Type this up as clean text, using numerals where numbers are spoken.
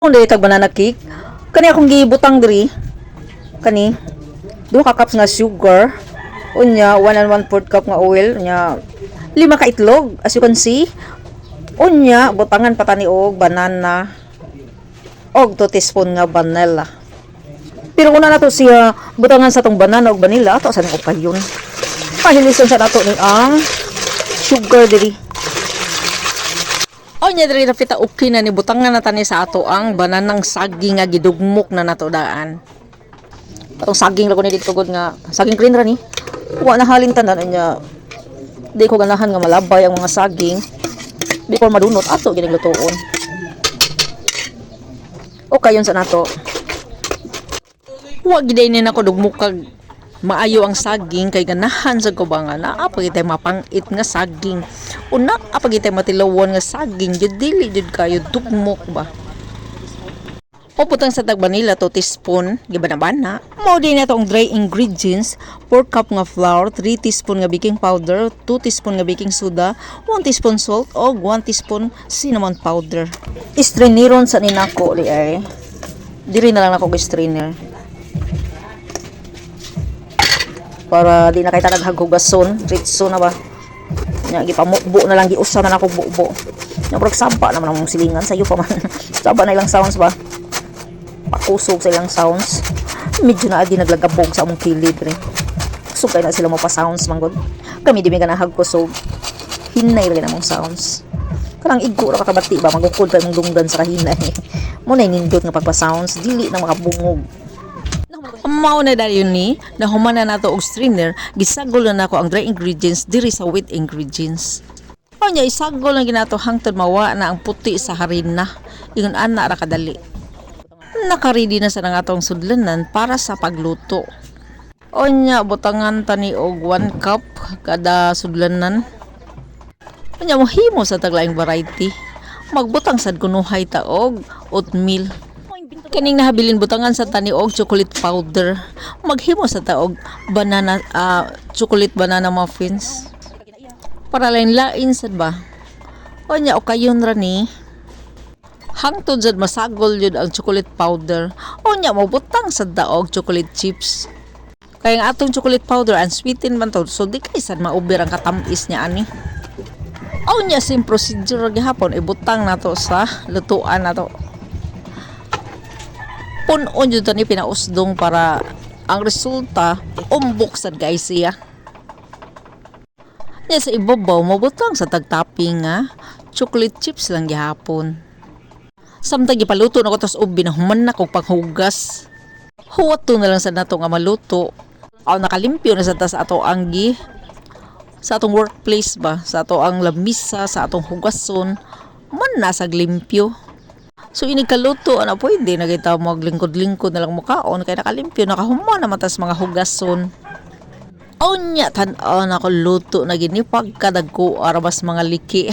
Kung dili tag banana cake, kani akong gibutang diri. Kani duha ka cups nga sugar, unya 1 and 1/4 cup nga oil, unya 5 ka itlog as you can see. Unya butangan pa tani og banana og 2 teaspoon nga vanilla. Pero una nato siya butangan sa tong banana og vanilla ato sa nang upayon. Pahilisan sa nato ni ang sugar diri. O nya diri napita okay na ni butangan na tani sa ato ang bananang saging nga gidugmok na nato daan. Atong saging lago ni dito gud nga saging green ra ni. Wa na halin tanan nya di ko ganahan nga malabay ang mga saging before madunot ato gining lutuon. O kayon sa nato. Wa gid ni nako dugmok kag maayo ang saging kay ganahan sa kubangan na apag itay mapangit nga saging una apag itay matilawon nga saging jud dili jud kayo dugmok ba o putang sa tag vanilla 2 teaspoon gibana-bana mao din natong dry ingredients 4 cup nga flour 3 teaspoon nga baking powder 2 teaspoon nga baking soda 1 teaspoon salt o 1 teaspoon cinnamon powder istraineron sa ninako li ay diri na lang nako gi-strainer para di na kay tanag haghugason ritso na ba nya gipamukbo na lang giusa na nako bubo nya pag saba naman ang silingan sayo pa man saba na ilang sounds ba pakusog sa ilang sounds medyo na adi naglagabog sa among kilid re kusog kay na sila mo pa sounds manggod kami di mi ganahag kusog hinay ra namong sounds kanang igko ra kakabati ba magukod pa imong dunggan sa kahinay mo na nindot nga pagpa sounds dili na makabungog. Mao na dayon ni nahuman na nato og strainer gisagol na nako ang dry ingredients diri sa wet ingredients. Nya isagol lang ginato hangtod mawa na ang puti sa harina ingon ana ra kadali. Naka-ready na sa nang atong sudlanan para sa pagluto. Nya butangan tani og 1 cup kada sudlanan. Nya mohimo sa taglaing variety. Magbutang sad kunuhay ta og oatmeal. Kaning nahabilin butangan sa tani og chocolate powder. Maghimo sa taog banana chocolate banana muffins. Para lain-lain sad ba. O nya o kayon ra ni. Hangtod jud masagol jud ang chocolate powder. O nya mabutang sa daog chocolate chips. Kaya ang atong chocolate powder unsweetened man to so di kay sad mauber ang katamis niya ani. O nya same procedure gihapon ibutang nato sa lutuan nato. Punon yun ni pinausdong para ang resulta umbok sad guys siya. Nya sa ibabaw mabutang sa tagtopping nga chocolate chips lang gihapon. Samtang gipaluto na ko tos ubi na human na kog panghugas. Huwat to na lang sa nato nga maluto. Aw nakalimpyo na sa tas ato ang sa atong workplace ba, sa ato ang lamisa, sa atong hugason, man nasa limpyo. So inikaluto ana pwede na kita maglingkod-lingkod na lang mukaon kay nakalimpyo nakahuman na matas mga hugason. Onya tan-aw na ko luto na gini pagkadagko arabas mga liki.